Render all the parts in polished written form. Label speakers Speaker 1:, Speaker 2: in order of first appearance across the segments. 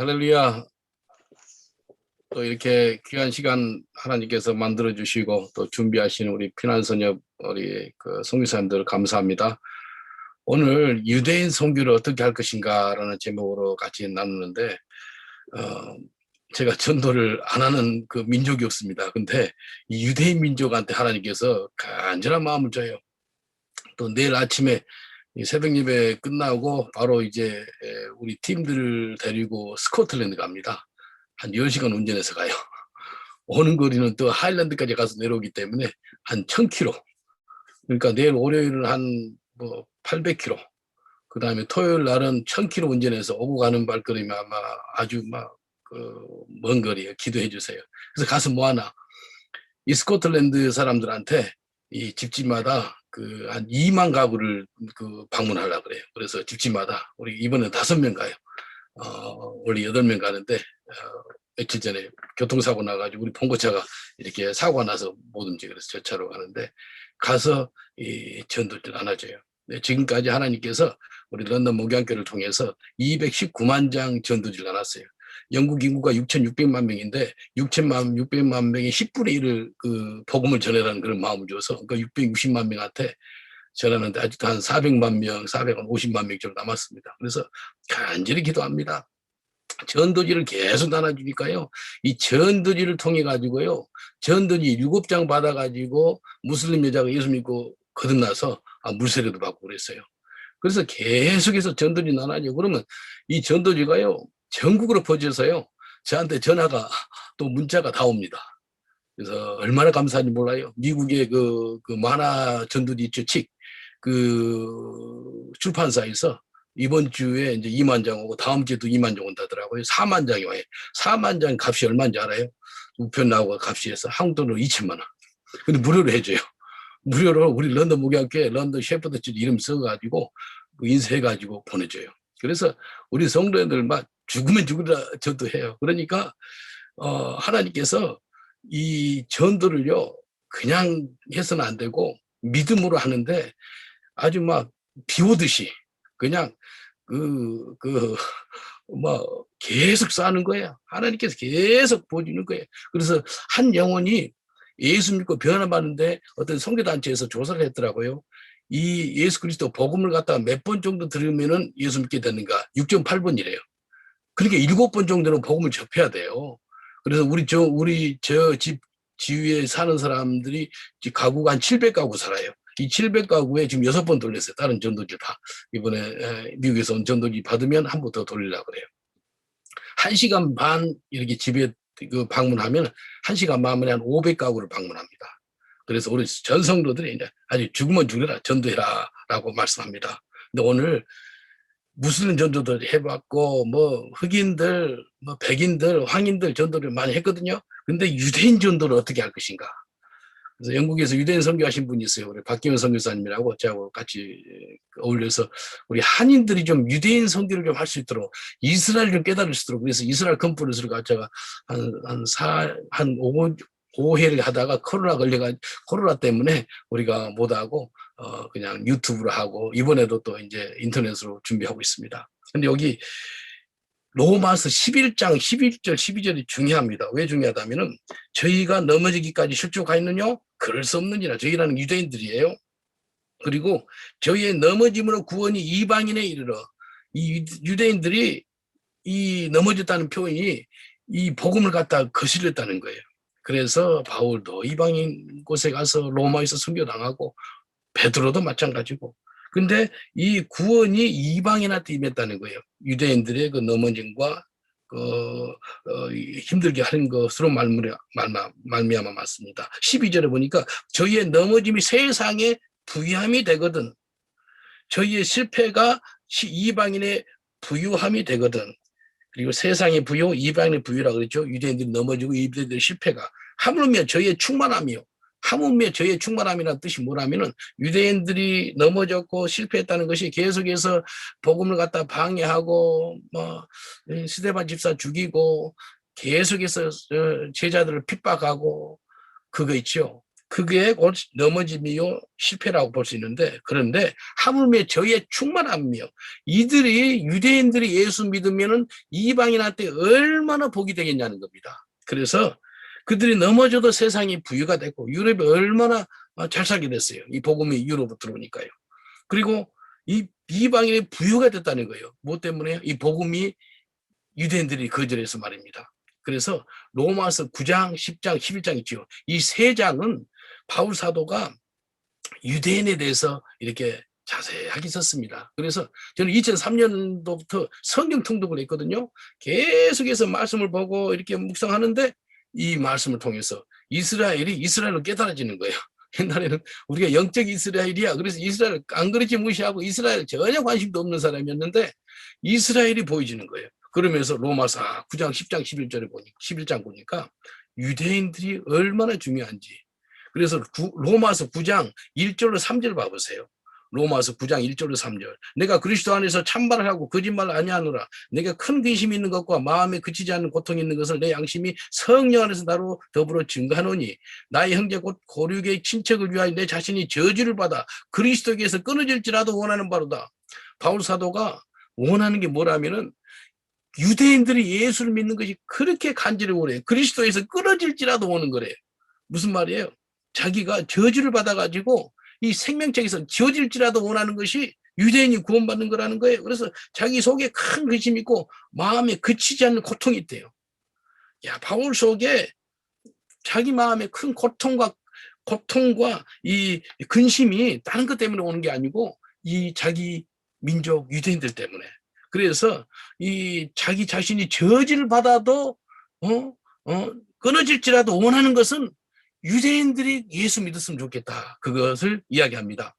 Speaker 1: 할렐루야. 또 이렇게 귀한 시간 하나님께서 만들어 주시고 또 준비하신 우리 피난선녀 우리 그 선교사님들 감사합니다. 오늘 유대인 선교를 어떻게 할 것인가라는 제목으로 같이 나누는데 제가 전도를 안 하는 그 민족이 없습니다. 근데 이 유대인 민족한테 하나님께서 간절한 마음을 줘요. 또 내일 아침에 새벽 예배 끝나고 바로 이제 우리 팀들을 데리고 스코틀랜드 갑니다. 한 10시간 운전해서 가요. 오는 거리는 또 하일랜드까지 가서 내려오기 때문에 한 1000km. 그러니까 내일 월요일은 한 뭐 800km. 그 다음에 토요일 날은 1000km 운전해서 오고 가는 발걸음이 아마 아주 막 먼 거리에 기도해 주세요. 그래서 가서 뭐 하나 이 스코틀랜드 사람들한테 이 집집마다 그 한 2만 가구를 방문하려고 그래요. 그래서 집집마다 우리 이번에 5명 가요. 원래 8명 가는데 며칠 전에 교통사고 나가지고 우리 봉고차가 이렇게 사고가 나서 못 움직여 그래서 저 차로 가는데 가서 이 전도를 나눠줘요. 네, 지금까지 하나님께서 우리 런던 목양교를 통해서 219만 장 전도지를 나눴어요. 영국 인구가 6,600만 명인데 6,600만 명의 10분의 1을 그 복음을 전해라는 그런 마음을 줘서 그러니까 660만 명한테 전하는데 아직도 한 400만 명, 450만 명 정도 남았습니다. 그래서 간절히 기도합니다. 전도지를 계속 나눠주니까요. 이 전도지를 통해 가지고요. 전도지 7장 받아가지고 무슬림 여자가 예수 믿고 거듭나서 물세례도 받고 그랬어요. 그래서 계속해서 전도지 나눠줘. 그러면 이 전도지가요. 전국으로 퍼져서요. 저한테 전화가 또 문자가 다 옵니다. 그래서 얼마나 감사한지 몰라요. 미국의 그 만화 전도지 책 그 출판사에서 이번 주에 이제 2만 장 오고 다음 주에도 2만 장 온다더라고요. 4만 장이 와요. 4만 장 값이 얼마인지 알아요? 우편 나오고 값이 해서 한국 돈으로 2천만 원. 근데 무료로 해줘요. 무료로 우리 런던 목양교회 런던 셰퍼드 집 이름 써가지고 인쇄해가지고 보내줘요. 그래서 우리 성도들 막 죽으면 죽으라 전도해요. 그러니까 하나님께서 이 전도를요 그냥 해서는 안 되고 믿음으로 하는데 아주 막 비오듯이 그냥 뭐 계속 쌓는 거예요. 하나님께서 계속 보여주는 거예요. 그래서 한 영혼이 예수 믿고 변화받는데 어떤 선교단체에서 조사를 했더라고요. 이 예수 그리스도 복음을 갖다가 몇 번 정도 들으면은 예수 믿게 되는가? 6.8번이래요. 그러니까 7번 정도는 복음을 접해야 돼요. 그래서 우리 저 집 지위에 사는 사람들이 가구가 한 700가구 살아요. 이 700가구에 지금 6번 돌렸어요. 다른 전도지 다. 이번에 미국에서 온 전도지 받으면 한 번 더 돌리려고 그래요. 1시간 반 이렇게 집에 방문하면 1시간 반 만에 한 500가구를 방문합니다. 그래서 우리 전 성도들이 이제 아주 죽으면 죽여라 전도해라 라고 말씀합니다. 근데 오늘 무슬림 전도도 해봤고 뭐 흑인들 뭐 백인들 황인들 전도를 많이 했거든요. 근데 유대인 전도를 어떻게 할 것인가. 그래서 영국에서 유대인 선교하신 분이 있어요. 우리 박기현 선교사님이라고 저하고 같이 어울려서 우리 한인들이 좀 유대인 선교를 좀 할 수 있도록 이스라엘 좀 깨달을 수 있도록 그래서 이스라엘 컨퍼런스를 제가 한 5회를 하다가 코로나 때문에 우리가 못하고 그냥 유튜브로 하고 이번에도 또 이제 인터넷으로 준비하고 있습니다. 근데 여기 로마서 11장 11절 12절이 중요합니다. 왜 중요하다면은 저희가 넘어지기까지 실족하였느냐? 그럴 수 없느니라. 저희라는 유대인들이에요. 그리고 저희의 넘어짐으로 구원이 이방인에 이르러 이 유대인들이 이 넘어졌다는 표현이 이 복음을 갖다 거슬렸다는 거예요. 그래서 바울도 이방인 곳에 가서 로마에서 순교당하고 베드로도 마찬가지고. 근데 이 구원이 이방인한테 임했다는 거예요. 유대인들의 그 넘어짐과 힘들게 하는 것으로 말미암아 맞습니다. 12절에 보니까 저희의 넘어짐이 세상에 부유함이 되거든. 저희의 실패가 이방인의 부유함이 되거든. 그리고 세상의 부유, 이방인의 부유라고 그랬죠. 유대인들이 넘어지고 유대인들의 실패가. 하물며 저희의 충만함이요. 하물며 저희의 충만함이라는 뜻이 뭐라면은 유대인들이 넘어졌고 실패했다는 것이 계속해서 복음을 갖다 방해하고 뭐 스데반 집사 죽이고 계속해서 제자들을 핍박하고 그거 있죠. 그게 곧 넘어짐이요 실패라고 볼 수 있는데, 그런데 하물며 저희의 충만함이요, 이들이 유대인들이 예수 믿으면은 이방인한테 얼마나 복이 되겠냐는 겁니다. 그래서 그들이 넘어져도 세상이 부유가 됐고 유럽이 얼마나 잘 살게 됐어요. 이 복음이 유럽으로 들어오니까요. 그리고 이 이방인의 부유가 됐다는 거예요. 뭐 때문에요? 이 복음이 유대인들이 거절해서 말입니다. 그래서 로마서 9장, 10장, 11장 있죠. 이 세 장은 바울 사도가 유대인에 대해서 이렇게 자세하게 썼습니다. 그래서 저는 2003년도부터 성경 통독을 했거든요. 계속해서 말씀을 보고 이렇게 묵상하는데 이 말씀을 통해서 이스라엘이 이스라엘로 깨달아지는 거예요. 옛날에는 우리가 영적 이스라엘이야. 그래서 이스라엘 안 그렇게 무시하고 이스라엘 전혀 관심도 없는 사람이었는데 이스라엘이 보여지는 거예요. 그러면서 로마서 9장, 10장, 11절에 보니까 11장 보니까 유대인들이 얼마나 중요한지. 그래서 로마서 9장 1절로 3절 봐보세요. 로마서 9장 1절로 3절. 내가 그리스도 안에서 참말을 하고 거짓말을 아니하노라. 내가 큰 근심이 있는 것과 마음에 그치지 않는 고통이 있는 것을 내 양심이 성령 안에서 나로 더불어 증거하노니 나의 형제 곧 고륙의 친척을 위하여 내 자신이 저주를 받아 그리스도에게서 끊어질지라도 원하는 바로다. 바울 사도가 원하는 게 뭐라면은 유대인들이 예수를 믿는 것이 그렇게 간절히 원해요. 그리스도에서 끊어질지라도 오는 거래요. 무슨 말이에요? 자기가 저주를 받아가지고 이 생명책에서 지워질지라도 원하는 것이 유대인이 구원받는 거라는 거예요. 그래서 자기 속에 큰 근심이 있고 마음에 그치지 않는 고통이 있대요. 야, 바울 속에 자기 마음에 큰 고통과 이 근심이 다른 것 때문에 오는 게 아니고 이 자기 민족 유대인들 때문에. 그래서 이 자기 자신이 저주를 받아도 끊어질지라도 원하는 것은 유대인들이 예수 믿었으면 좋겠다. 그것을 이야기합니다.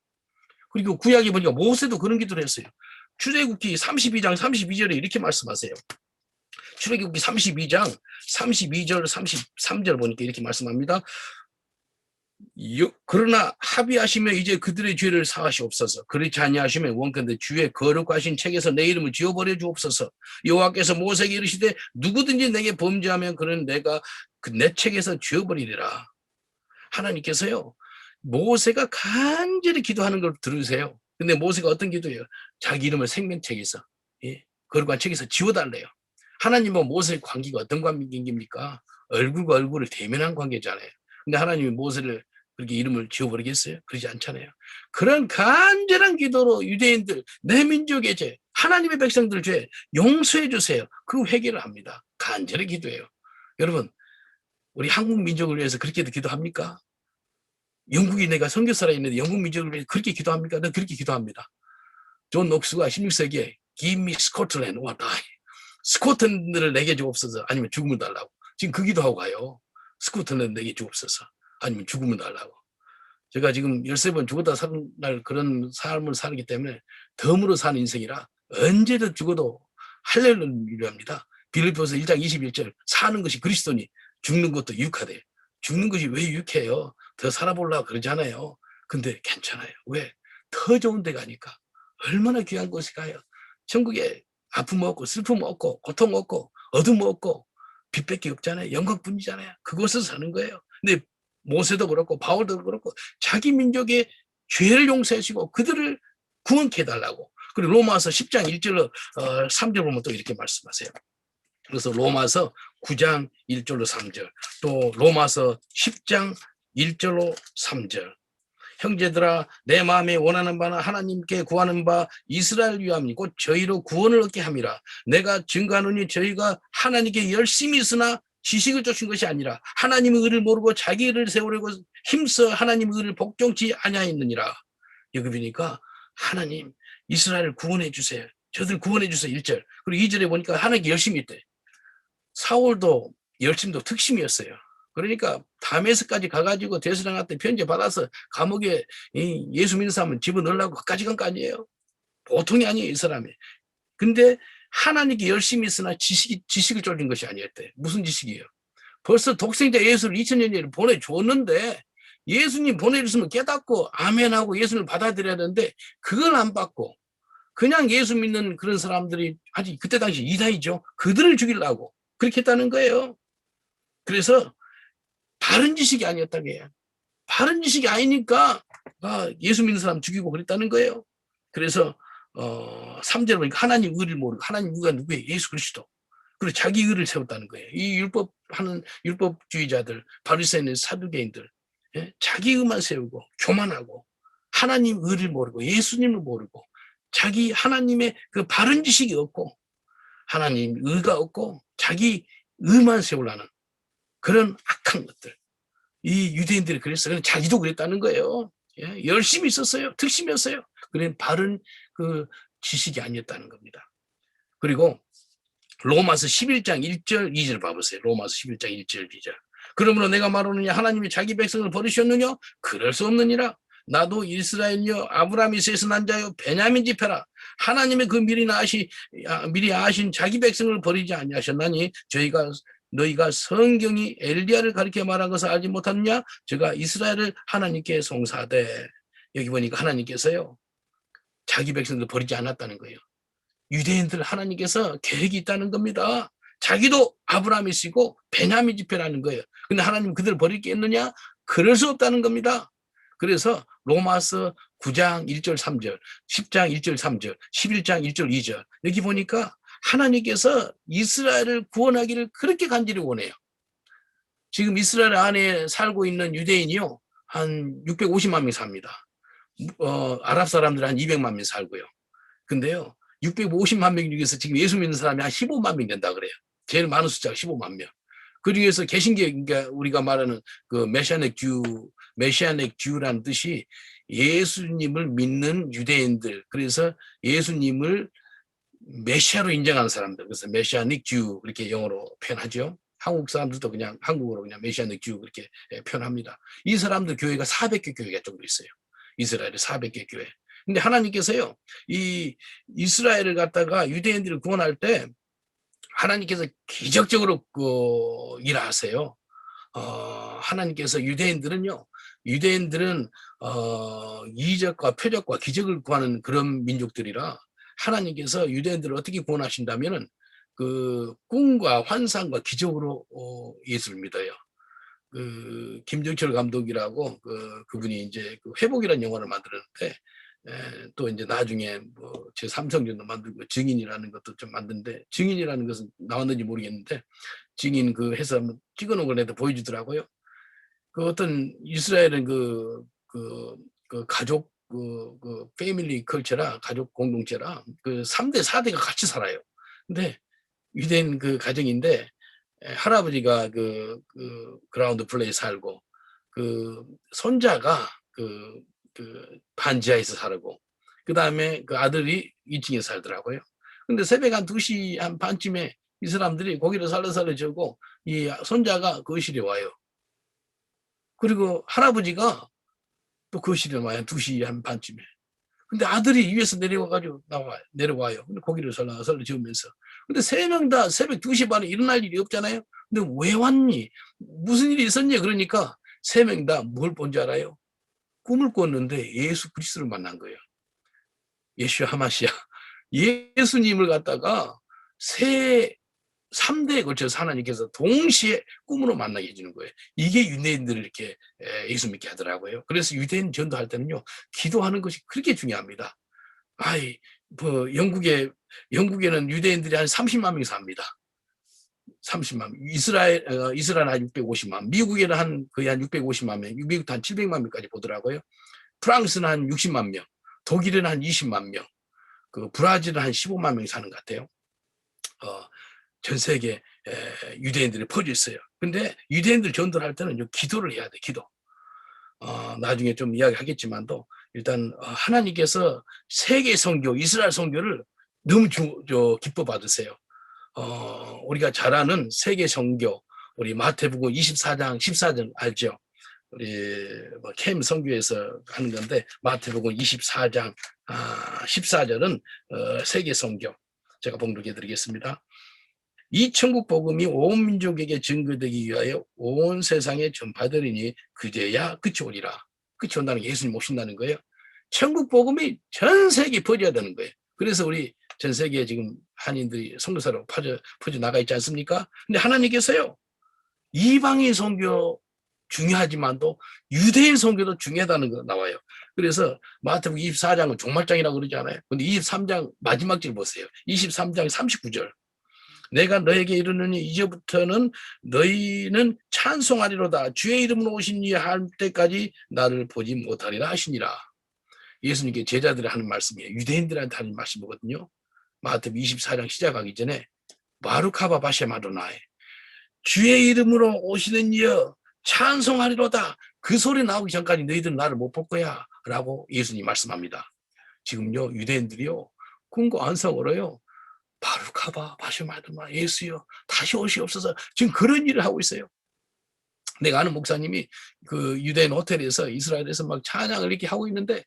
Speaker 1: 그리고 구약에 보니까 모세도 그런 기도를 했어요. 출애굽기 32장 32절에 이렇게 말씀하세요. 출애굽기 32장 32절 33절 보니까 이렇게 말씀합니다. 그러나 합의하시며 이제 그들의 죄를 사하시옵소서. 그렇지 아니하시면 원컨대 주의 거룩하신 책에서 내 이름을 지워버려 주옵소서. 여호와께서 모세에게 이르시되 누구든지 내게 범죄하면 그는 내가 내 책에서 지워버리리라. 하나님께서요, 모세가 간절히 기도하는 걸 들으세요. 근데 모세가 어떤 기도예요? 자기 이름을 생명책에서, 거룩한 책에서 지워달래요. 하나님은 모세의 관계가 어떤 관계입니까? 얼굴과 얼굴을 대면한 관계잖아요. 근데 하나님이 모세를 그렇게 이름을 지워버리겠어요? 그러지 않잖아요. 그런 간절한 기도로 유대인들, 내 민족의 죄, 하나님의 백성들 죄 용서해 주세요. 그 회개를 합니다. 간절히 기도해요. 여러분, 우리 한국 민족을 위해서 그렇게도 기도합니까? 영국에 내가 선교사라 있는데 영국 민족을 위해서 그렇게 기도합니까? 난 그렇게 기도합니다. 존 녹스가 16세기에 Give me Scotland or die. 스코틀랜드를 내게 주옵소서. 아니면 죽음을 달라고. 지금 그 기도하고 가요. 스코틀랜드 내게 주옵소서. 아니면 죽음을 달라고. 제가 지금 13번 죽었다 사는 날 그런 삶을 살기 때문에 덤으로 사는 인생이라 언제든 죽어도 할렐루야입니다. 빌립보서 1장 21절 사는 것이 그리스도니 죽는 것도 유익하대. 죽는 것이 왜 유익해요? 더 살아보려고 그러잖아요. 근데 괜찮아요. 왜? 더 좋은 데 가니까. 얼마나 귀한 곳에 가요. 천국에 아픔 없고 슬픔 없고 고통 없고 어둠 없고 빛밖에 없잖아요. 영광뿐이잖아요. 그곳에서 사는 거예요. 근데 모세도 그렇고 바울도 그렇고 자기 민족의 죄를 용서하시고 그들을 구원케 해달라고. 그리고 로마서 10장 1절로 3절 보면 또 이렇게 말씀하세요. 그래서 로마서 9장 1절로 3절, 또 로마서 10장 1절로 3절. 형제들아 내 마음에 원하는 바는 하나님께 구하는 바 이스라엘 위함이 곧 저희로 구원을 얻게 함이라. 내가 증거하노니 저희가 하나님께 열심히 있으나 지식을 쫓은 것이 아니라 하나님의 의를 모르고 자기 의를 세우려고 힘써 하나님의 의를 복종치 아니하였느니라. 여기 보니까 하나님 이스라엘을 구원해 주세요. 저들 구원해 주세요. 1절. 그리고 2절에 보니까 하나님께 열심히 있대. 사울도 열심도 특심이었어요. 그러니까 다메섹까지 가가지고 대수장한테 편지 받아서 감옥에 예수 믿는 사람은 집어넣으려고 끝까지 간 거 아니에요. 보통이 아니에요, 이 사람이. 근데 하나님께 열심히 있으나 지식을 쫓은 것이 아니었대. 무슨 지식이에요? 벌써 독생자 예수를 2000년 전에 보내줬는데 예수님 보내줬으면 깨닫고 아멘하고 예수를 받아들여야 되는데 그걸 안 받고 그냥 예수 믿는 그런 사람들이 아직 그때 당시 이단이죠. 그들을 죽이려고 그렇게 했다는 거예요. 그래서 바른 지식이 아니었다고 해요. 바른 지식이 아니니까 예수 믿는 사람 죽이고 그랬다는 거예요. 그래서 3절에 보니까 하나님 의를 모르고, 하나님 의가 누구예요? 예수 그리스도. 그리고 자기 의를 세웠다는 거예요. 이 율법하는 율법주의자들, 바리새인, 사두개인들, 예? 자기 의만 세우고 교만하고 하나님 의를 모르고 예수님을 모르고 자기 하나님의 그 바른 지식이 없고 하나님 의가 없고 자기 의만 세우려는 그런 악한 것들. 이 유대인들이 그랬어요. 자기도 그랬다는 거예요. 예? 열심히 있었어요. 특심이었어요. 그런 바른 그 지식이 아니었다는 겁니다. 그리고 로마서 11장 1절 2절 봐보세요. 로마서 11장 1절 2절. 그러므로 내가 말하느냐 하나님이 자기 백성을 버리셨느냐? 그럴 수 없느니라. 나도 이스라엘여 아브라함이 셋에서 난 자요 베냐민 지파라. 하나님의 그 미리 아신 자기 백성을 버리지 아니하셨나니 너희가 성경이 엘리야를 가리켜 말한 것을 알지 못하느냐? 제가 이스라엘을 하나님께 송사하되. 여기 보니까 하나님께서요 자기 백성들 버리지 않았다는 거예요. 유대인들 하나님께서 계획이 있다는 겁니다. 자기도 아브라함이시고 베냐민 지파라는 거예요. 근데 하나님 그들을 버리겠느냐? 그럴 수 없다는 겁니다. 그래서 로마서 9장 1절 3절, 10장 1절 3절, 11장 1절 2절 여기 보니까 하나님께서 이스라엘을 구원하기를 그렇게 간절히 원해요. 지금 이스라엘 안에 살고 있는 유대인이요 한 650만 명 삽니다. 아랍 사람들 한 200만 명 살고요. 근데요 650만 명 중에서 지금 예수 믿는 사람이 한 15만 명 된다 그래요. 제일 많은 숫자가 15만 명. 그 중에서 개신교, 그러니까 우리가 말하는 그 메시아닉 주라는 뜻이 예수님을 믿는 유대인들. 그래서 예수님을 메시아로 인정하는 사람들. 그래서 메시아닉 주 그렇게 영어로 표현하죠. 한국 사람들도 그냥 한국어로 그냥 메시아닉 주 그렇게 표현합니다. 이 사람들 교회가 400개 교회가 정도 있어요. 이스라엘에 400개 교회. 근데 하나님께서요, 이 이스라엘을 갖다가 유대인들을 구원할 때 하나님께서 기적적으로 일하세요. 하나님께서 유대인들은 이적과 표적과 기적을 구하는 그런 민족들이라 하나님께서 유대인들을 어떻게 구원하신다면은 그 꿈과 환상과 기적으로 예수를 믿어요. 그 김정철 감독이라고 그분이 이제 그 회복이라는 영화를 만들었는데 또 이제 나중에 뭐 제 삼성전도 만들고 증인이라는 것도 좀 만드는데 증인이라는 것은 나왔는지 모르겠는데 증인 그 해서 한번 찍어놓은 걸 내가 보여주더라고요. 그 어떤 이스라엘은 그 가족 패밀리 컬처라 가족 공동체라 그 3대 4대가 같이 살아요. 근데 유대인 그 가정인데 할아버지가 그라운드 플레이 살고 그 손자가 그 반지하에서 살고 그 다음에 그 아들이 2층에 살더라고요. 근데 새벽 한 2시 한 반쯤에 이 사람들이 고기를 살라살라 저고 이 손자가 거실에 와요. 그리고 할아버지가 또 거실에 와요. 2시 한 반쯤에. 근데 아들이 위에서 내려와요. 근데 고기를 살라살라 저으면서. 근데 3명 다 새벽 2시 반에 일어날 일이 없잖아요. 근데 왜 왔니? 무슨 일이 있었니? 그러니까 3명 다 뭘 본지 알아요? 꿈을 꿨는데 예수 그리스도를 만난 거예요. 예수야 하마시아. 예수님을 갖다가 3대에 걸쳐서 하나님께서 동시에 꿈으로 만나게 해주는 거예요. 이게 유대인들을 이렇게 예수 믿게 하더라고요. 그래서 유대인 전도할 때는요, 기도하는 것이 그렇게 중요합니다. 영국에는 유대인들이 한 30만 명이 삽니다. 30만 명. 이스라엘 한 650만, 미국에는 거의 한 650만 명, 미국도 한 700만 명까지 보더라고요. 프랑스는 한 60만 명, 독일은 한 20만 명, 그 브라질은 한 15만 명이 사는 것 같아요. 전 세계 유대인들이 퍼져 있어요. 근데 유대인들 전도를 할 때는 기도를 해야 돼, 기도. 나중에 좀 이야기하겠지만도 일단 하나님께서 세계 선교, 이스라엘 선교를 너무 기뻐 받으세요. 우리가 잘 아는 세계 선교, 우리 마태복음 24장, 14장 알죠? 우리 캠 선교에서 하는 건데 마태복음 24장 14절은 세계 선교 제가 봉독해 드리겠습니다. 이 천국 복음이 온 민족에게 증거되기 위하여 온 세상에 전파되리니 그제야 끝이 오리라. 끝이 온다는 게 예수님 오신다는 거예요. 천국 복음이 전 세계에 퍼져야 되는 거예요. 그래서 우리 전 세계에 지금 한인들이 선교사로 퍼져 나가 있지 않습니까? 근데 하나님께서요 이방인 선교 중요하지만도 유대인 선교도 중요하다는 거 나와요. 그래서 마태복음 24장은 종말장이라고 그러지 않아요? 근데 23장 마지막 절 보세요. 23장 39절. 내가 너에게 이르느니 이제부터는 너희는 찬송하리로다. 주의 이름으로 오신 이 할 때까지 나를 보지 못하리라 하시니라. 예수님께 제자들이 하는 말씀이에요. 유대인들한테 하는 말씀이거든요. 마태복음 24장 시작하기 전에 바루카바 바셰마도나에 주의 이름으로 오시는 이여 찬송하리로다. 그 소리 나오기 전까지 너희들은 나를 못 볼 거야 라고 예수님이 말씀합니다. 지금요 유대인들이요 꿈과 안성으로요 바루카바 바시마드마 예수여 다시 오시옵소서 지금 그런 일을 하고 있어요. 내가 아는 목사님이 그 유대인 호텔에서 이스라엘에서 막 찬양을 이렇게 하고 있는데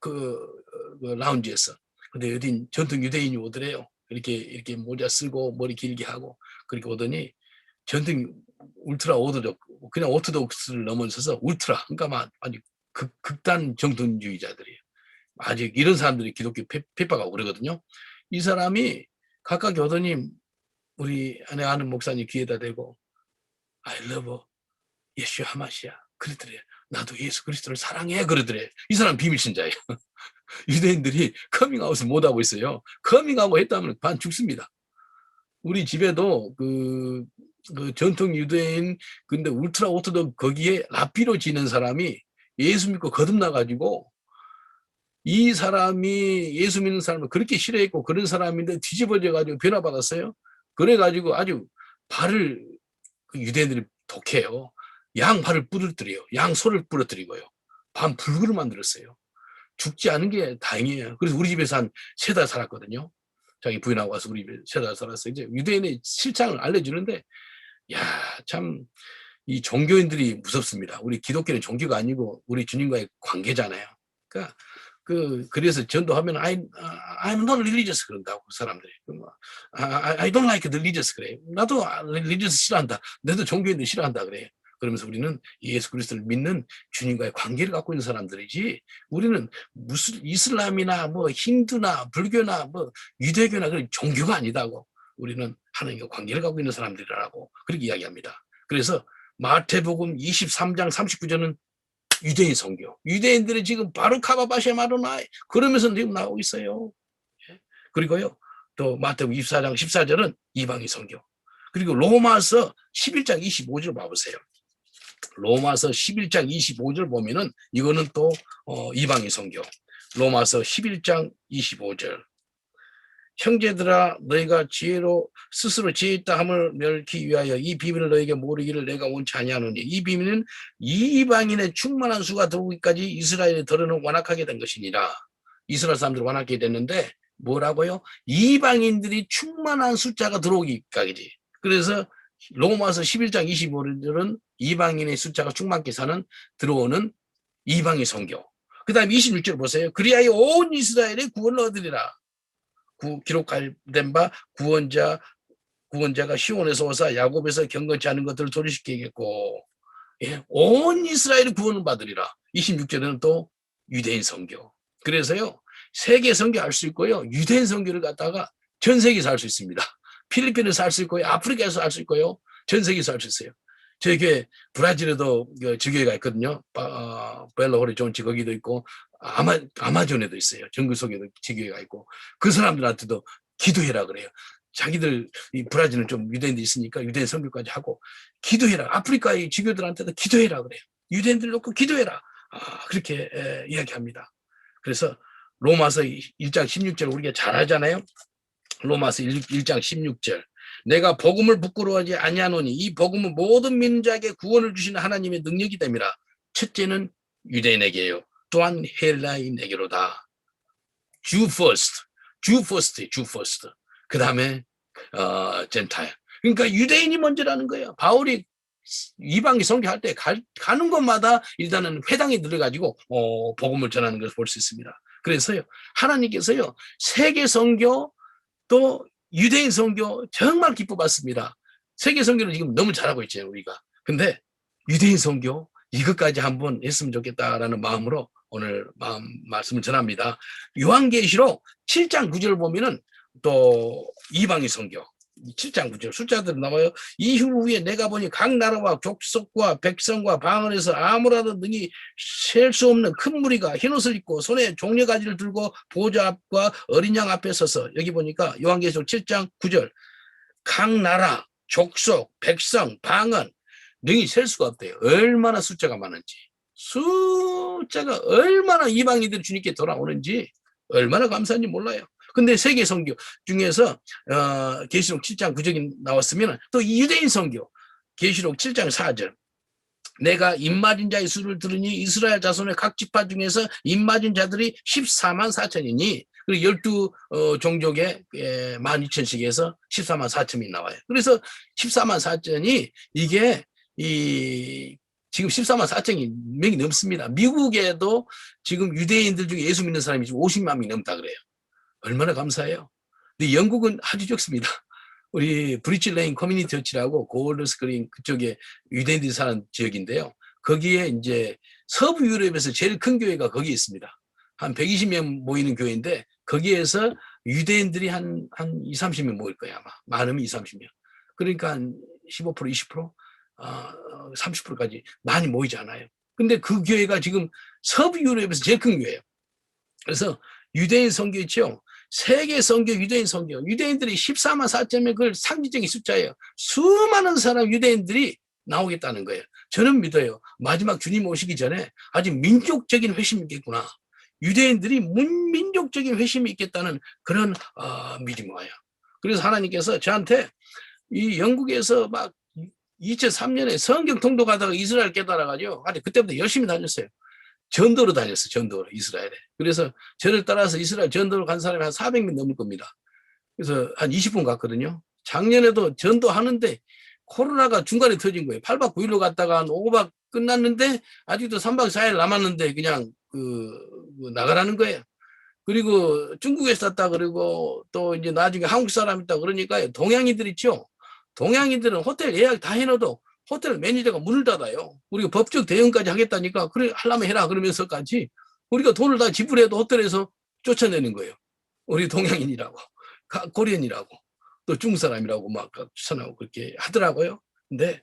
Speaker 1: 그 라운지에서 근데 어딘 전통 유대인이 오더래요. 이렇게 모자 쓰고 머리 길게 하고 그렇게 오더니 전통 울트라 오더독 그냥 오토독스를 넘어서서 울트라 그러니까 아주 극단 정통주의자들이에요. 아직 이런 사람들이 기독교 핍박하고 그러거든요. 이 사람이 가까이 오더니 우리 아는 목사님 귀에다 대고 I love 예수 하마시아 그러더래요. 나도 예수 그리스도를 사랑해 그러더래요. 이 사람 비밀신자예요. 유대인들이 커밍아웃을 못하고 있어요. 커밍아웃 했다면 반 죽습니다. 우리 집에도 그 전통 유대인 근데 울트라 오토독 거기에 라피로 지는 사람이 예수 믿고 거듭나가지고 이 사람이 예수 믿는 사람을 그렇게 싫어했고 그런 사람인데 뒤집어져가지고 변화받았어요. 그래가지고 아주 발을 그 유대인들이 독해요. 양 발을 부러뜨려요. 양 소를 부러뜨리고요. 반 불구를 만들었어요. 죽지 않은 게 다행이에요. 그래서 우리 집에서 한 3달 살았거든요. 자기 부인하고 와서 우리 집에 3달 살았어요. 이제 유대인의 실상을 알려주는데 야, 참 이 종교인들이 무섭습니다. 우리 기독교는 종교가 아니고 우리 주님과의 관계잖아요. 그러니까 그래서 전도하면 I'm not religious 그런다고 사람들이. I don't like the religious 그래. 나도 religious 싫어한다. 나도 종교인들 싫어한다 그래. 그러면서 우리는 예수 그리스도를 믿는 주님과의 관계를 갖고 있는 사람들이지 우리는 무슨 이슬람이나 뭐 힌두나 불교나 뭐 유대교나 그런 종교가 아니다고 우리는 하나님과 관계를 갖고 있는 사람들이라고 그렇게 이야기합니다. 그래서 마태복음 23장 39절은 유대인 선교. 유대인들이 지금 바루카바바시아 마로나 그러면서 지금 나오고 있어요. 그리고요. 또 마태복음 24장 14절은 이방인 선교. 그리고 로마서 11장 25절 봐보세요. 로마서 11장 25절 보면은 이거는 또 이방인 선교. 로마서 11장 25절. 형제들아 너희가 지혜로 스스로 지혜 있다 함을 멸기 위하여 이 비밀을 너희에게 모르기를 내가 원치 아니하노니 이 비밀은 이방인의 충만한 수가 들어오기까지 이스라엘에 들어는 완악하게 된 것이니라. 이스라엘 사람들 완악하게 됐는데 뭐라고요? 이방인들이 충만한 숫자가 들어오기까지. 그래서 로마서 11장 25절은 이방인의 숫자가 충만케 사는 들어오는 이방인 선교. 그 다음 26절 보세요. 그리하여 온 이스라엘의 구원을 얻으리라. 기록된 바 구원자가 시온에서 오사 야곱에서 경건치 않은 것들을 도리시키겠고 예, 온 이스라엘이 구원을 받으리라. 26절에는 또 유대인 선교. 그래서요 세계 선교할 수 있고요 유대인 선교를 갖다가 전 세계에서 할 수 있습니다. 필리핀에서 할 수 있고요 아프리카에서 할 수 있고요 전 세계에서 할 수 있어요. 저희 교회 브라질에도 지교회가 있거든요. 벨로 호리존치 거기도 있고 아마존에도 있어요. 정글 속에도 지교회가 있고 그 사람들한테도 기도해라 그래요. 자기들 이 브라질은 좀 유대인들이 있으니까 유대인 선교까지 하고 기도해라. 아프리카의 지교들한테도 기도해라 그래요. 유대인들 놓고 기도해라. 그렇게 이야기합니다. 그래서 로마서 1장 16절 우리가 잘 알잖아요. 로마서 1장 16절 내가 복음을 부끄러워하지 아니하노니 이 복음은 모든 민족에게 구원을 주시는 하나님의 능력이 됨이라. 첫째는 유대인에게요. 또한 헬라인에게로다. Jew first. 그 다음에 젠타일. 그러니까 유대인이 먼저라는 거예요. 바울이 이방이 선교할 때 가는 곳마다 일단은 회당에 들어가지고 복음을 전하는 것을 볼 수 있습니다. 그래서요 하나님께서요 세계 선교 또 유대인 선교 정말 기뻐봤습니다. 세계 선교는 지금 너무 잘하고 있잖아요 우리가. 근데 유대인 선교 이것까지 한번 했으면 좋겠다라는 마음으로 오늘 말씀을 전합니다. 요한계시록 7장 9절을 보면은 또 이방인 선교 7장 9절 숫자들 나와요. 이후에 내가 보니 각 나라와 족속과 백성과 방언에서 아무라도 능히 셀 수 없는 큰 무리가 흰옷을 입고 손에 종려가지를 들고 보좌 앞과 어린 양 앞에 서서, 여기 보니까 요한계시록 7장 9절 각 나라 족속 백성 방언 능히 셀 수가 없대요. 얼마나 숫자가 많은지, 숫자가 얼마나 이방인들이 주님께 돌아오는지 얼마나 감사한지 몰라요. 근데 세계 선교 중에서 계시록 7장 9절이 나왔으면 또 유대인 선교 계시록 7장 4절 내가 입맞은 자의 수를 들으니 이스라엘 자손의 각 지파 중에서 입맞은 자들이 14만 4천이니 그리고 12 종족의 12,000씩에서 14만 4천이 나와요. 그래서 14만 4천이 이게 지금 14만 4천이 명이 넘습니다. 미국에도 지금 유대인들 중에 예수 믿는 사람이 지금 50만 명이 넘다 그래요. 얼마나 감사해요. 근데 영국은 아주 적습니다. 우리 브리치 레인 커뮤니티 처치라고 골드 스크린 그쪽에 유대인들이 사는 지역인데요. 거기에 이제 서부 유럽에서 제일 큰 교회가 거기 있습니다. 한 120명 모이는 교회인데 거기에서 유대인들이 한 20, 30명 모일 거예요. 아마 많으면 20, 30명. 그러니까 한 15%, 20%, 30%까지 많이 모이지 않아요. 근데 그 교회가 지금 서부 유럽에서 제일 큰 교회예요. 그래서 유대인 선교 있죠. 세계 선교, 유대인 선교. 유대인들이 14만 4천명 그걸 상징적인 숫자예요. 수많은 사람 유대인들이 나오겠다는 거예요. 저는 믿어요. 마지막 주님 오시기 전에 아주 민족적인 회심이 있겠구나. 유대인들이 민족적인 회심이 있겠다는 그런 믿음이 와요. 그래서 하나님께서 저한테 이 영국에서 막 2003년에 성경 통독하다가 이스라엘 깨달아가지고 그때부터 열심히 다녔어요. 전도로 다녔어요. 전도로 이스라엘에. 그래서 저를 따라서 이스라엘 전도로 간 사람이 한 400명 넘을 겁니다. 그래서 한 20분 갔거든요. 작년에도 전도하는데 코로나가 중간에 터진 거예요. 8박 9일로 갔다가 한 5박 끝났는데 아직도 3박 4일 남았는데 그냥 나가라는 거예요. 그리고 중국에서 샀다 그러고 또 이제 나중에 한국 사람 있다 그러니까 동양인들 있죠. 동양인들은 호텔 예약 다 해놔도 호텔 매니저가 문을 닫아요. 우리가 법적 대응까지 하겠다니까 그래 하려면 해라 그러면서까지 우리가 돈을 다 지불해도 호텔에서 쫓아내는 거예요. 우리 동양인이라고 코리안이라고 또 중국 사람이라고 막 추천하고 그렇게 하더라고요. 근데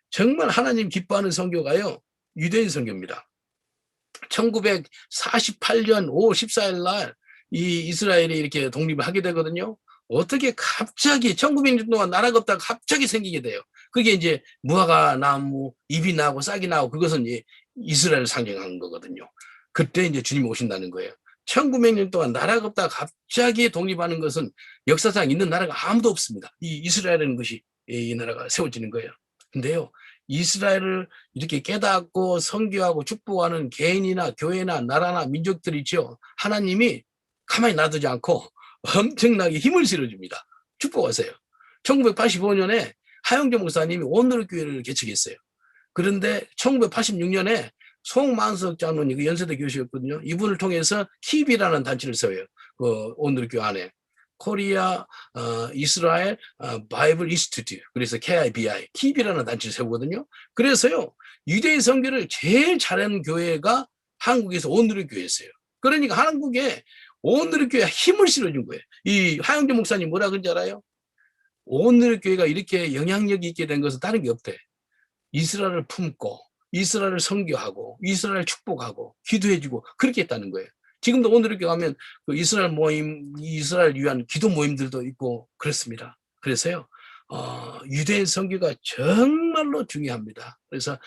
Speaker 1: 정말 하나님 기뻐하는 선교가요. 유대인 선교입니다. 1948년 5월 14일 날 이 이스라엘이 이렇게 독립을 하게 되거든요. 어떻게 갑자기 1900년 동안 나라가 없다가 갑자기 생기게 돼요. 그게 이제 무화과 나무 잎이 나고 싹이 나고 그것은 이제 이스라엘을 상징하는 거거든요. 그때 이제 주님이 오신다는 거예요. 1900년 동안 나라가 없다가 갑자기 독립하는 것은 역사상 있는 나라가 아무도 없습니다. 이 이스라엘이라는 것이 이 나라가 세워지는 거예요. 근데요. 이스라엘을 이렇게 깨닫고 선교하고 축복하는 개인이나 교회나 나라나 민족들이 있죠. 하나님이 가만히 놔두지 않고 엄청나게 힘을 실어줍니다. 축복하세요. 1985년에 하영조 목사님이 온누리교회를 개척했어요. 그런데 1986년에 송만석 장로님, 그 연세대 교수였거든요. 이분을 통해서 킵이라는 단체를 세워요. 그 온누리교회 안에. 코리아 이스라엘 바이블 인스티튜트 그래서 KIBI 킵이라는 단체를 세우거든요. 그래서요 유대인 선교를 제일 잘하는 교회가 한국에서 온누리교회였어요. 그러니까 한국에 온누리교회가 힘을 실어준 거예요. 이 하영재 목사님 뭐라 그런지 알아요? 온누리교회가 이렇게 영향력이 있게 된 것은 다른 게 없대. 이스라엘을 품고 이스라엘을 선교하고 이스라엘 축복하고 기도해주고 그렇게 했다는 거예요. 지금도 온누리교회 가면 그 이스라엘 모임, 이스라엘 위한 기도 모임들도 있고 그렇습니다. 그래서요, 유대인 선교가 정말로 중요합니다. 그래서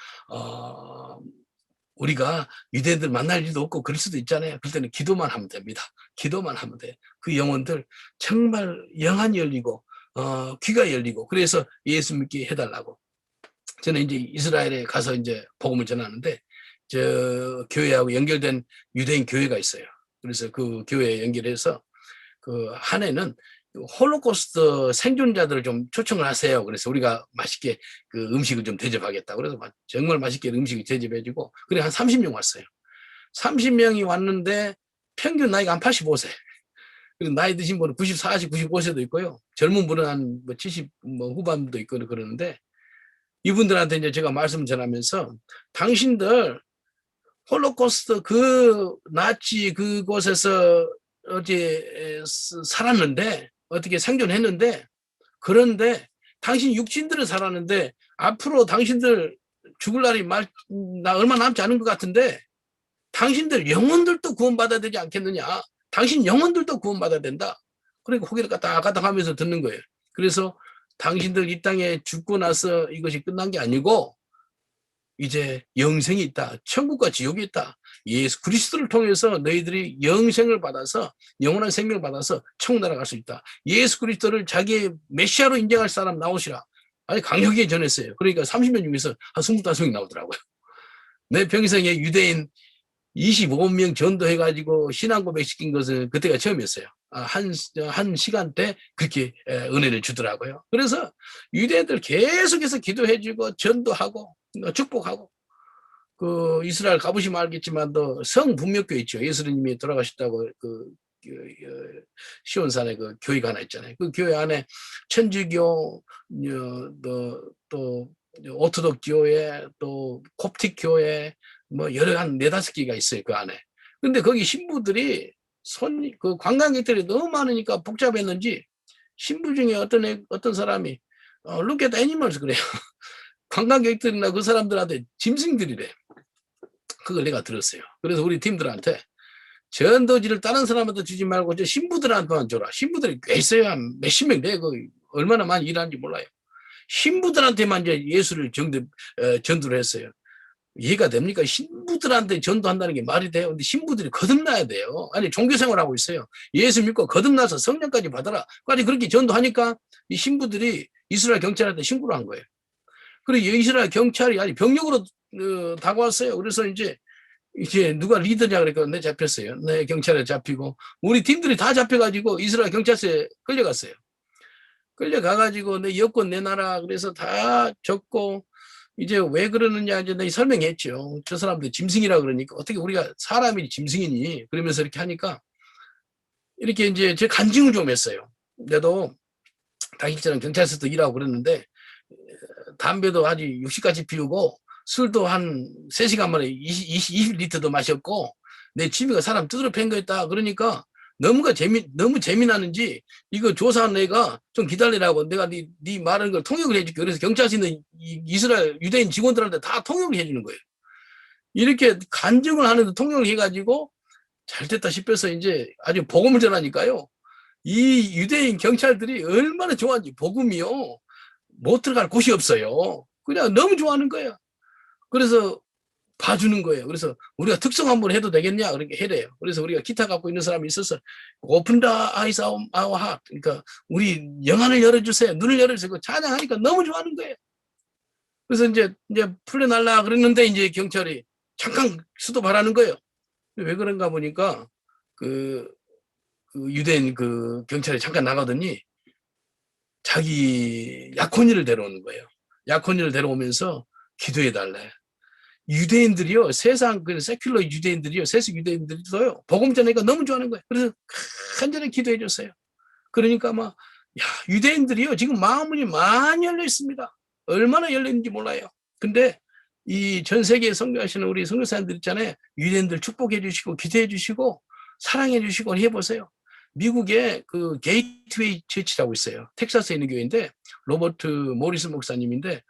Speaker 1: 우리가 유대인들 만날 일도 없고 그럴 수도 있잖아요. 그럴 때는 기도만 하면 됩니다. 기도만 하면 돼. 그 영혼들 정말 영안이 열리고 귀가 열리고 그래서 예수 믿게 해달라고. 저는 이제 이스라엘에 가서 이제 복음을 전하는데 저 교회하고 연결된 유대인 교회가 있어요. 그래서 그 교회에 연결해서 그 한 해는 홀로코스트 생존자들을 좀 초청을 하세요. 그래서 우리가 맛있게 그 음식을 좀 대접하겠다. 그래서 정말 맛있게 음식을 대접해주고 그래 한 30명 왔어요. 30명이 왔는데 평균 나이가 한 85세. 그리고 나이 드신 분은 94세, 95세도 있고요. 젊은 분은 한 70 후반도 있고 그러는데 이분들한테 이제 제가 말씀 전하면서 당신들 홀로코스트 그 나치 그곳에서 어디 살았는데 어떻게 생존했는데 그런데 당신 육신들은 살았는데 앞으로 당신들 죽을 날이 얼마 남지 않은 것 같은데 당신들 영혼들도 구원받아야 되지 않겠느냐. 당신 영혼들도 구원받아야 된다. 그러니까 고개를 까딱까딱 하면서 듣는 거예요. 그래서 당신들 이 땅에 죽고 나서 이것이 끝난 게 아니고 이제 영생이 있다. 천국과 지옥이 있다. 예수 그리스도를 통해서 너희들이 영생을 받아서 영원한 생명을 받아서 천국 날아갈 수 있다. 예수 그리스도를 자기의 메시아로 인정할 사람 나오시라. 아니 강력하게 전했어요. 그러니까 30명 중에서 한 25명이 나오더라고요. 내 평생에 유대인 25명 전도해가지고 신앙 고백시킨 것은 그때가 처음이었어요. 한 시간대 그렇게 은혜를 주더라고요. 그래서 유대인들 계속해서 기도해주고 전도하고 축복하고 그 이스라엘 가보시면 알겠지만 또 성분명교회 있죠. 예수님이 돌아가셨다고 시온산에 그 교회가 하나 있잖아요. 그 교회 안에 천주교 또 오토독 교회 또 콥틱 교회 뭐 여러 한 4-5개가 있어요. 그 안에. 근데 거기 신부들이 그 관광객들이 너무 많으니까 복잡했는지 신부 중에 어떤 사람이 look at animals 그래요. 관광객들이나 그 사람들한테 짐승들이래. 그걸 내가 들었어요. 그래서 우리 팀들한테 전도지를 다른 사람한테 주지 말고 저 신부들한테만 줘라. 신부들이 꽤 있어요. 한 몇십 명 돼. 얼마나 많이 일하는지 몰라요. 신부들한테만 이제 예수를 전도를 했어요. 이해가 됩니까? 신부들한테 전도한다는 게 말이 돼요? 근데 신부들이 거듭나야 돼요. 아니 종교생활하고 있어요. 예수 믿고 거듭나서 성령까지 받아라. 까지 그렇게 전도하니까 이 신부들이 이스라엘 경찰한테 신고를 한 거예요. 그리고 이스라엘 경찰이 아니 병력으로 다가왔어요. 그래서 이제 누가 리더냐 그러니까 내 잡혔어요. 내 경찰에 잡히고 우리 팀들이 다 잡혀가지고 이스라엘 경찰서에 끌려갔어요. 끌려가가지고 내 여권 내놔라. 그래서 다 적고 이제 왜 그러느냐 이제 내가 설명했죠. 저 사람들 짐승이라 그러니까 어떻게 우리가 사람이 짐승이니 그러면서 이렇게 하니까 이렇게 이제 제 간증을 좀 했어요. 나도 당신처럼 경찰서도 일하고 그랬는데 담배도 아주 60까지 피우고 술도 한 3시간 만에 20리터도 마셨고 내 취미가 사람 두드려 팬 거였다. 그러니까 너무 재미나는지 이거 조사한 애가 좀 기다리라고 내가 네 말하는 걸 통역을 해줄게. 그래서 경찰서 있는 이스라엘 유대인 직원들한테 다 통역을 해주는 거예요. 이렇게 간증을 하는데 통역을 해가지고 잘 됐다 싶어서 이제 아주 복음을 전하니까요. 이 유대인 경찰들이 얼마나 좋아하는지 복음이요. 못 들어갈 곳이 없어요. 그냥 너무 좋아하는 거예요. 그래서 봐주는 거예요. 그래서 우리가 특성 한번 해도 되겠냐? 그렇게 해래요. 그래서 우리가 기타 갖고 있는 사람이 있어서 open the eyes of our heart. 그러니까 우리 영안을 열어주세요. 눈을 열어주세요. 찬양하니까 너무 좋아하는 거예요. 그래서 이제 풀려날라 그랬는데 이제 경찰이 잠깐 스톱하라는 거예요. 왜 그런가 보니까 그 유대인 그 경찰이 잠깐 나가더니 자기 약혼이를 데려오는 거예요. 약혼이를 데려오면서 기도해 달래. 유대인들이요, 세상 그 세큘러 유대인들이요, 세속 유대인들도요, 복음 전하니까 너무 좋아하는 거예요. 그래서 간절히 기도해 줬어요. 그러니까 막, 야, 유대인들이요, 지금 마음이 많이 열려 있습니다. 얼마나 열려 있는지 몰라요. 근데 이 전 세계에 선교하시는 우리 선교사님들 있잖아요. 유대인들 축복해 주시고, 기도해 주시고, 사랑해 주시고 해보세요. 미국에 그 게이트웨이 처치라고 있어요. 텍사스에 있는 교회인데, 로버트 모리스 목사님인데,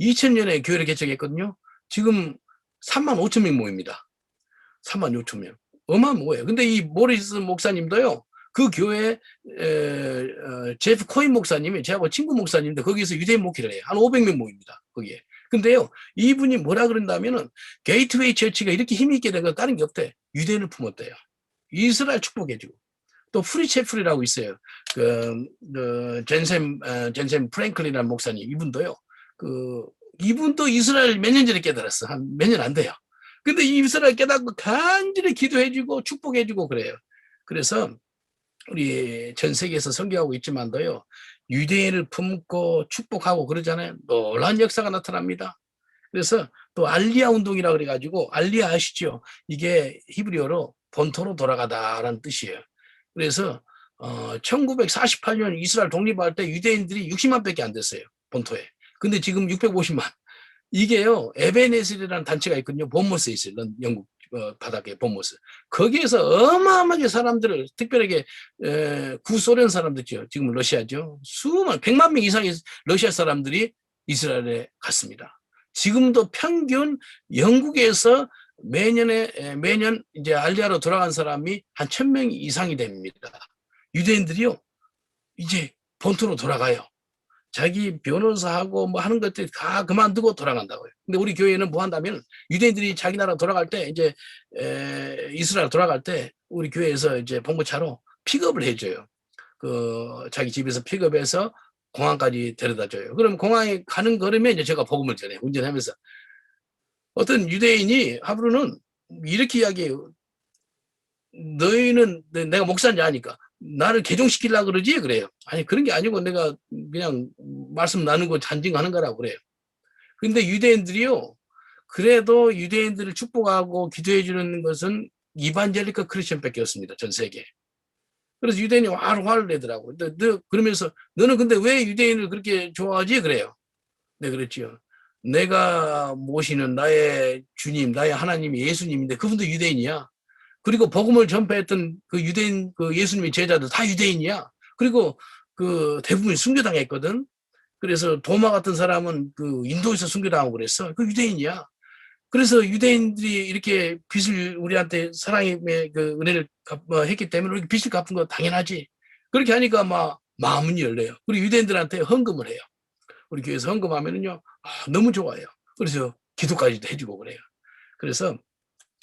Speaker 1: 2000년에 교회를 개척했거든요. 지금 35,000명 모입니다. 35,000명. 어마어마해요. 근데 이 모리스 목사님도요, 그 교회 제프 코인 목사님이 제하고 친구 목사님인데 거기서 유대인 목회를 해요. 한 500명 모입니다. 거기에. 근데요, 이분이 뭐라 그런다면은 게이트웨이 처치가 이렇게 힘이 있게 된 건 다른 게 없대. 유대인을 품었대요. 이스라엘 축복해주고. 또 프리체플이라고 있어요. 젠셈 프랭클이라는 목사님, 이분도요. 이분도 이스라엘 몇 년 전에 깨달았어. 한 몇 년 안 돼요. 근데 이스라엘 깨닫고 간절히 기도해주고 축복해주고 그래요. 그래서 우리 전 세계에서 선교하고 있지만도요. 유대인을 품고 축복하고 그러잖아요. 놀라운 역사가 나타납니다. 그래서 또 알리아 운동이라고 그래가지고 알리아 아시죠? 이게 히브리어로 본토로 돌아가다라는 뜻이에요. 그래서 1948년 이스라엘 독립할 때 유대인들이 60만 밖에 안 됐어요. 본토에. 근데 지금 650만. 이게요, 에베네셀이라는 단체가 있거든요. 본머스에 있어요. 영국 바닥에 본모습. 거기에서 어마어마하게 사람들을 특별하게 구소련 사람들이죠. 지금 러시아죠. 수만 100만 명 이상의 러시아 사람들이 이스라엘에 갔습니다. 지금도 평균 영국에서 매년 이제 알리아로 돌아간 사람이 한 1000명 이상이 됩니다. 유대인들이요 이제 본토로 돌아가요. 자기 변호사하고 뭐 하는 것들 다 그만두고 돌아간다고요. 근데 우리 교회는 뭐 한다면 유대인들이 자기 나라 돌아갈 때 이제 이스라엘 돌아갈 때 우리 교회에서 이제 봉고차로 픽업을 해줘요. 그 자기 집에서 픽업해서 공항까지 데려다 줘요. 그럼 공항에 가는 걸음에 이제 제가 복음을 전해요. 운전하면서. 어떤 유대인이 하루는 이렇게 이야기해요. 너희는 내가 목사인지 아니까 나를 개종시키려고 그러지? 그래요. 아니 그런 게 아니고 내가 그냥 말씀 나누고 잔증하는 거라고 그래요. 근데 유대인들이요. 그래도 유대인들을 축복하고 기도해 주는 것은 이반젤리카 크리스천밖에 없습니다. 전 세계에. 그래서 유대인이 화를 내더라고. 그러면서 너는 근데 왜 유대인을 그렇게 좋아하지? 그래요. 네, 그랬지요. 내가 모시는 나의 주님, 나의 하나님이 예수님인데 그분도 유대인이야. 그리고 복음을 전파했던 그 유대인 그 예수님의 제자들 다 유대인이야. 그리고 그 대부분 순교당했거든. 그래서 도마 같은 사람은 그 인도에서 순교당하고 그랬어. 그 유대인이야. 그래서 유대인들이 이렇게 빚을 우리한테 사랑의 그 은혜를 했기 때문에 우리 빚을 갚은 거 당연하지. 그렇게 하니까 막 마음은 열려요. 그리고 유대인들한테 헌금을 해요. 우리 교회에서 헌금하면은요, 너무 좋아요. 그래서 기도까지도 해주고 그래요. 그래서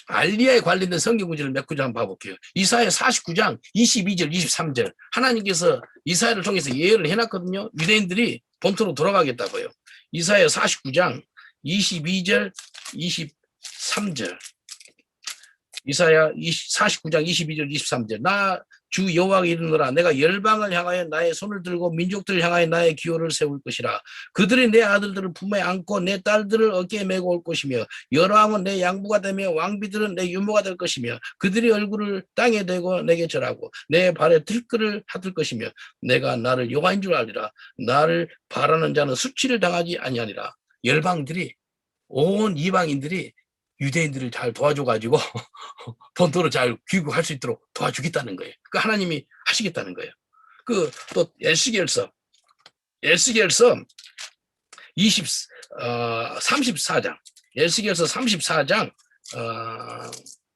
Speaker 1: 알리아에 관련된 성경 구절을 몇 구절 한번 봐볼게요. 이사야 49장 22절 23절 하나님께서 이사야를 통해서 예언을 해놨거든요. 유대인들이 본토로 돌아가겠다고요. 이사야 49장 22절 23절 이사야 49장 22절 23절 나 주 여호와가 이르노라 내가 열방을 향하여 나의 손을 들고 민족들을 향하여 나의 기호를 세울 것이라 그들이 내 아들들을 품에 안고 내 딸들을 어깨에 메고 올 것이며 여로함은 내 양부가 되며 왕비들은 내 유모가 될 것이며 그들이 얼굴을 땅에 대고 내게 절하고 내 발에 들끓을 하들 것이며 내가 나를 여호와인 줄 알리라 나를 바라는 자는 수치를 당하지 아니하니라. 열방들이 온 이방인들이 유대인들을 잘 도와줘가지고 본토로 잘 귀국할 수 있도록 도와주겠다는 거예요. 그 하나님이 하시겠다는 거예요. 그 또 에스겔서 34장 에스겔서 34장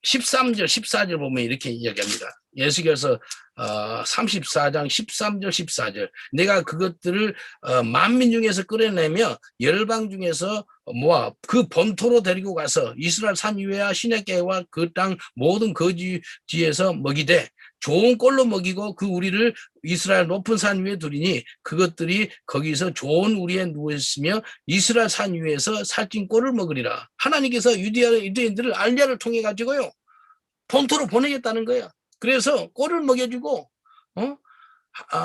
Speaker 1: 13절 14절 보면 이렇게 이야기합니다. 에스겔서 34장 13절 14절 내가 그것들을 만민 중에서 끌어내며 열방 중에서 모아 그 본토로 데리고 가서 이스라엘 산 위와 시내가와 그 땅 모든 거지지에서 먹이되 좋은 꼴로 먹이고 그 우리를 이스라엘 높은 산 위에 두리니 그것들이 거기서 좋은 우리에 누워있으며 이스라엘 산 위에서 살찐 꼴을 먹으리라. 하나님께서 유대인들을 알리아를 통해 가지고요 본토로 보내겠다는 거야. 그래서 꼴을 먹여주고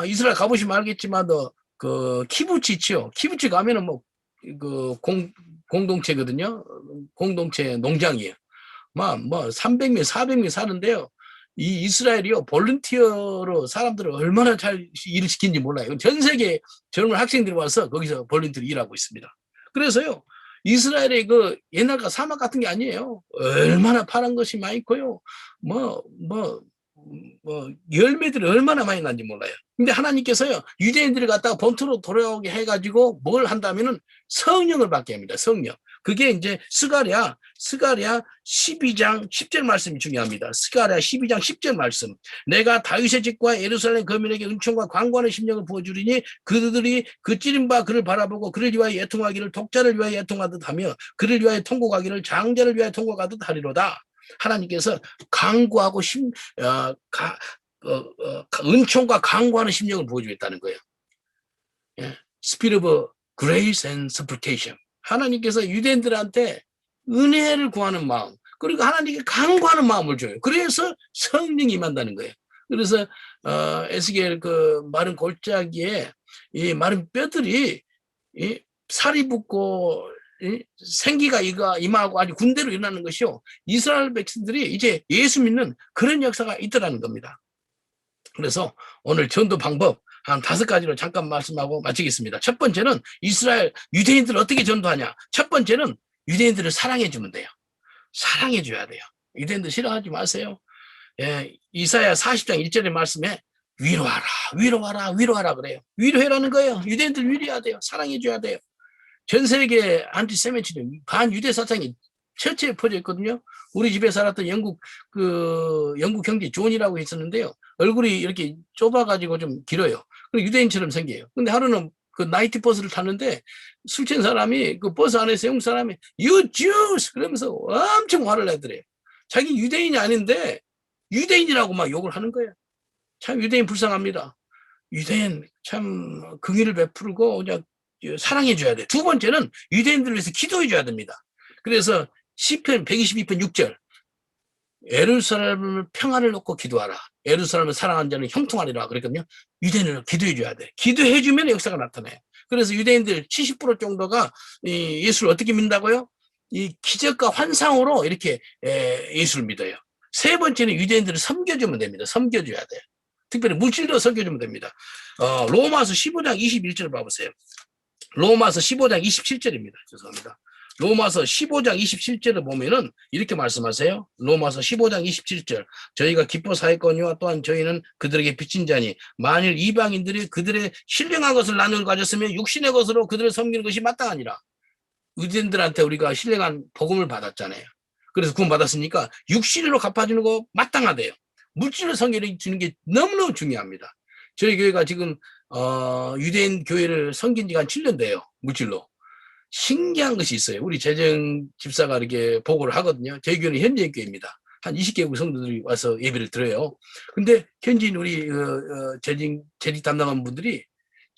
Speaker 1: 이스라엘 가보시면 알겠지만 그 키부츠 있죠. 키부츠 가면은 뭐 그 공동체거든요. 공동체 농장이에요. 뭐 300명, 400명 사는데요. 이 이스라엘이요 볼런티어로 사람들을 얼마나 잘 일을 시키는지 몰라요. 전 세계 젊은 학생들이 와서 거기서 볼런티어로 일하고 있습니다. 그래서요 이스라엘의 그 옛날과 사막 같은 게 아니에요. 얼마나 파란 것이 많고요. 열매들이 얼마나 많이 난지 몰라요. 근데 하나님께서요 유대인들을 갖다가 본토로 돌아오게 해가지고 뭘 한다면은 성령을 받게 합니다. 성령. 그게 이제 스가랴 12장 10절 말씀이 중요합니다. 스가랴 12장 10절 말씀. 내가 다윗의 집과 예루살렘 거민에게 은총과 강구하는 심령을 부어주리니 그들이 그 찌린 바 그를 바라보고 그를 위하여 애통하기를 독자를 위하여 애통하듯 하며 그를 위하여 통곡하기를 장자를 위하여 통곡하듯 하리로다. 하나님께서 강구하고 은총과 강구하는 심령을 보여주겠다는 거예요. Spirit of grace and supplication. 하나님께서 유대인들한테 은혜를 구하는 마음, 그리고 하나님께 강구하는 마음을 줘요. 그래서 성령이 임한다는 거예요. 그래서 에스겔 그 마른 골짜기에 이 마른 뼈들이 살이 붙고 생기가 임하고 아주 군대로 일어나는 것이요. 이스라엘 백성들이 이제 예수 믿는 그런 역사가 있더라는 겁니다. 그래서 오늘 전도 방법 한 5가지로 잠깐 말씀하고 마치겠습니다. 첫 번째는 이스라엘 유대인들을 어떻게 전도하냐. 첫 번째는 유대인들을 사랑해 주면 돼요. 사랑해 줘야 돼요. 유대인들 싫어하지 마세요. 예, 이사야 40장 1절의 말씀에 위로하라, 위로하라, 위로하라 그래요. 위로해라는 거예요. 유대인들 위로해야 돼요. 사랑해줘야 돼요. 전 세계 안티세미tism 반유대 사상이 철저히 퍼져 있거든요. 우리 집에 살았던 영국 형제 존이라고 있었는데요. 얼굴이 이렇게 좁아가지고 좀 길어요. 그리고 유대인처럼 생겨요. 근데 하루는 그 나이트 버스를 탔는데 술 취한 사람이 그 버스 안에서 영국 사람이 You Jews 그러면서 엄청 화를 내더래요. 자기 유대인이 아닌데 유대인이라고 막 욕을 하는 거예요. 참 유대인 불쌍합니다. 유대인 참 긍휼을 베풀고 그냥 사랑해 줘야 돼. 두 번째는 유대인들을 위해서 기도해 줘야 됩니다. 그래서 시편 122편 6절 예루살렘을 평안을 놓고 기도하라. 예루살렘을 사랑하는 자는 형통하리라 그랬거든요. 유대인을 기도해 줘야 돼. 기도해 주면 역사가 나타나요. 그래서 유대인들 70% 정도가 예수를 어떻게 믿는다고요? 이 기적과 환상으로 이렇게 예수를 믿어요. 세 번째는 유대인들을 섬겨주면 됩니다. 섬겨줘야 돼요. 특별히 물질로 섬겨주면 됩니다. 로마서 15장 21절 봐보세요. 로마서 15장 27절입니다. 죄송합니다. 로마서 15장 27절을 보면은 이렇게 말씀하세요. 로마서 15장 27절 저희가 기뻐 사했거니와 또한 저희는 그들에게 빚진 자니 만일 이방인들이 그들의 신령한 것을 나누어 가졌으면 육신의 것으로 그들을 섬기는 것이 마땅하니라. 유대인들한테 우리가 신령한 복음을 받았잖아요. 그래서 구원 받았으니까 육신으로 갚아주는 거 마땅하대요. 물질로 섬기는 주는 게 너무너무 중요합니다. 저희 교회가 지금 유대인 교회를 섬긴 지가 한 7년 돼요. 물질로. 신기한 것이 있어요. 우리 재정 집사가 이렇게 보고를 하거든요. 저희 교회는 현지인 교회입니다. 한 20개국 성도들이 와서 예배를 드려요. 근데 현지인 우리 재직 담당한 분들이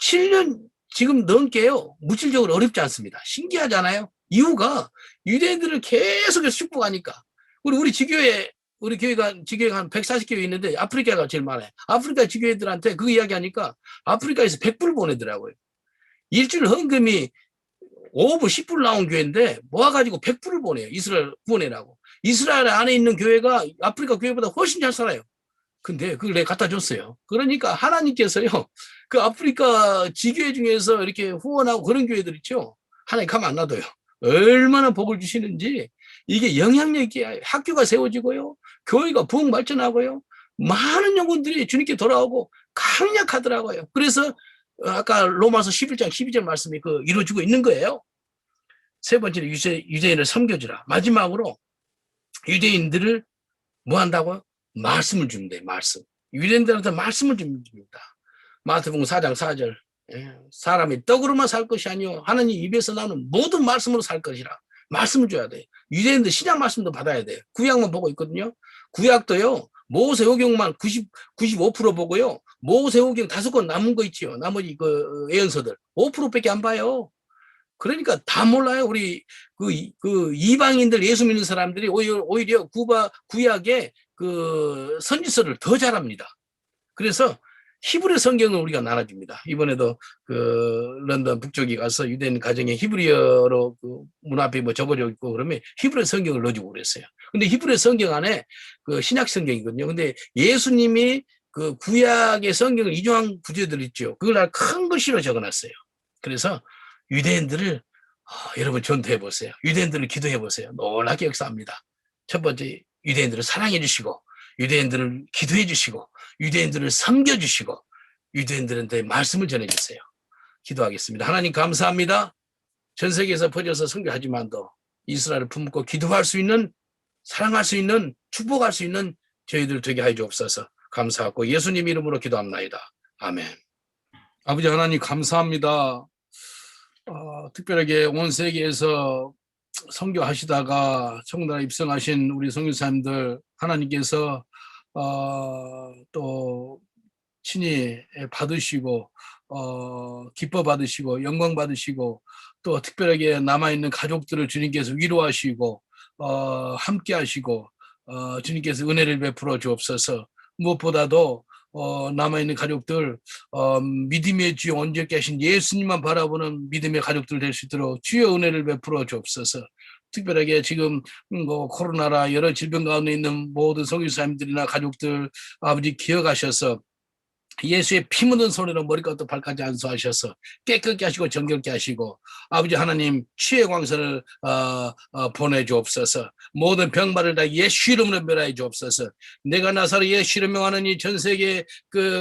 Speaker 1: 7년 지금 넘게요. 물질적으로 어렵지 않습니다. 신기하잖아요. 이유가 유대인들을 계속해서 축복하니까. 우리 지교회 우리 지교회가 한 140개회 있는데 아프리카가 제일 많아요. 아프리카 지교회들한테 그 이야기 하니까 아프리카에서 100불 보내더라고요. 일주일 헌금이 5불, 10불 나온 교회인데 모아가지고 100불을 보내요. 이스라엘 구원해라고. 이스라엘 안에 있는 교회가 아프리카 교회보다 훨씬 잘 살아요. 근데 그걸 내가 갖다 줬어요. 그러니까 하나님께서요. 그 아프리카 지교회 중에서 이렇게 후원하고 그런 교회들 있죠. 하나님 가만 안 놔둬요. 얼마나 복을 주시는지 이게 영향력 있게 학교가 세워지고요. 교회가 부흥 발전하고요. 많은 영혼들이 주님께 돌아오고 강력하더라고요. 그래서 아까 로마서 11장 12절 말씀이 이루어지고 있는 거예요. 세 번째는 유대인을 섬겨주라. 마지막으로 유대인들을 뭐 한다고요? 말씀을 주면 돼. 말씀. 유대인들한테 말씀을 줍니다. 마태복음 4장 4절 사람이 떡으로만 살 것이 아니요 하나님 입에서 나오는 모든 말씀으로 살 것이라. 말씀을 줘야 돼. 유대인들 신약 말씀도 받아야 돼. 구약만 보고 있거든요. 구약도요. 모세오경만 95% 보고요. 모세오경 5권 남은 거 있지요. 나머지 그 예언서들 5%밖에 안 봐요. 그러니까 다 몰라요. 우리 그 이방인들 예수 믿는 사람들이 오히려 구약의 그 선지서를 더 잘합니다. 그래서 히브리 성경을 우리가 나눠줍니다. 이번에도 그 런던 북쪽에 가서 유대인 가정에 히브리어로 그 문 앞에 뭐 적어져 있고 그러면 히브리 성경을 넣어주고 그랬어요. 근데 히브리 성경 안에 그 신약 성경이거든요. 근데 예수님이 그 구약의 성경을 인용한 구절들 있죠. 그걸 큰 글씨로 적어놨어요. 그래서 유대인들을 여러분 전도해 보세요. 유대인들을 기도해 보세요. 놀랍게 역사합니다. 첫 번째 유대인들을 사랑해 주시고 유대인들을 기도해 주시고 유대인들을 섬겨 주시고 유대인들한테 말씀을 전해 주세요. 기도하겠습니다. 하나님 감사합니다. 전 세계에서 퍼져서 선교하지만도 이스라엘을 품고 기도할 수 있는 사랑할 수 있는 축복할 수 있는 저희들 되게 하여 주옵소서. 감사하고 예수님 이름으로 기도합나이다. 아멘. 아버지 하나님 감사합니다. 특별하게 온 세계에서 선교하시다가 청나라 입성하신 우리 선교사님들 하나님께서 또 친히 받으시고 기뻐 받으시고 영광 받으시고 또 특별하게 남아있는 가족들을 주님께서 위로하시고 함께 하시고 주님께서 은혜를 베풀어 주옵소서. 무엇보다도 남아있는 가족들 믿음의 주여 온전케 하신 예수님만 바라보는 믿음의 가족들 될 수 있도록 주여 은혜를 베풀어 주옵소서. 특별하게 지금 코로나라 여러 질병 가운데 있는 모든 선교사님들이나 가족들 아버지 기억하셔서 예수의 피 묻은 손으로 머리부터 발까지 안수하셔서 깨끗게 하시고 정결케 하시고 아버지 하나님 치유의 광선을 보내주옵소서. 모든 병마를 다 예수 이름으로 멸하여 주옵소서. 내가 나사로 예수 이름 명하는 이 전 세계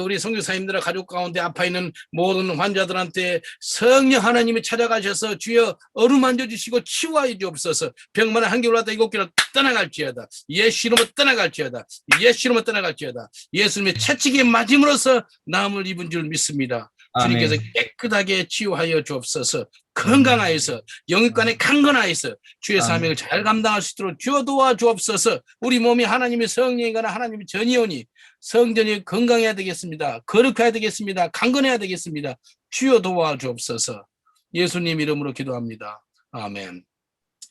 Speaker 1: 우리 선교사님들의 가족 가운데 아파 있는 모든 환자들한테 성령 하나님이 찾아가셔서 주여 어루만져 주시고 치유하여 주옵소서. 병마는 한 개로 왔다 7개로 떠나갈지어다. 예수 이름으로 떠나갈지어다. 예수 이름으로 떠나갈지어다. 예수님의 채찍에 맞음으로써 나음을 입은 줄 믿습니다.
Speaker 2: 아멘.
Speaker 1: 주님께서 깨끗하게 치유하여 주옵소서. 건강하여서 영육간에 강건하여서 주의 사명을 잘 감당할 수 있도록 주여 도와주옵소서. 우리 몸이 하나님의 성령이거나 하나님의 전이오니 성전이 건강해야 되겠습니다. 거룩해야 되겠습니다. 강건해야 되겠습니다. 주여 도와주옵소서. 예수님 이름으로 기도합니다. 아멘.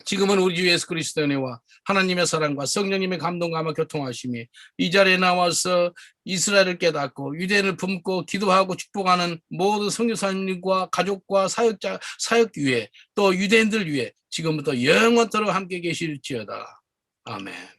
Speaker 1: 지금은 우리 주 예수 그리스도의 은혜와 하나님의 사랑과 성령님의 감동감화 교통하심이 이 자리에 나와서 이스라엘을 깨닫고 유대인을 품고 기도하고 축복하는 모든 선교사님과 가족과 사역 위에 또 유대인들 위에 지금부터 영원토록 함께 계실지어다. 아멘.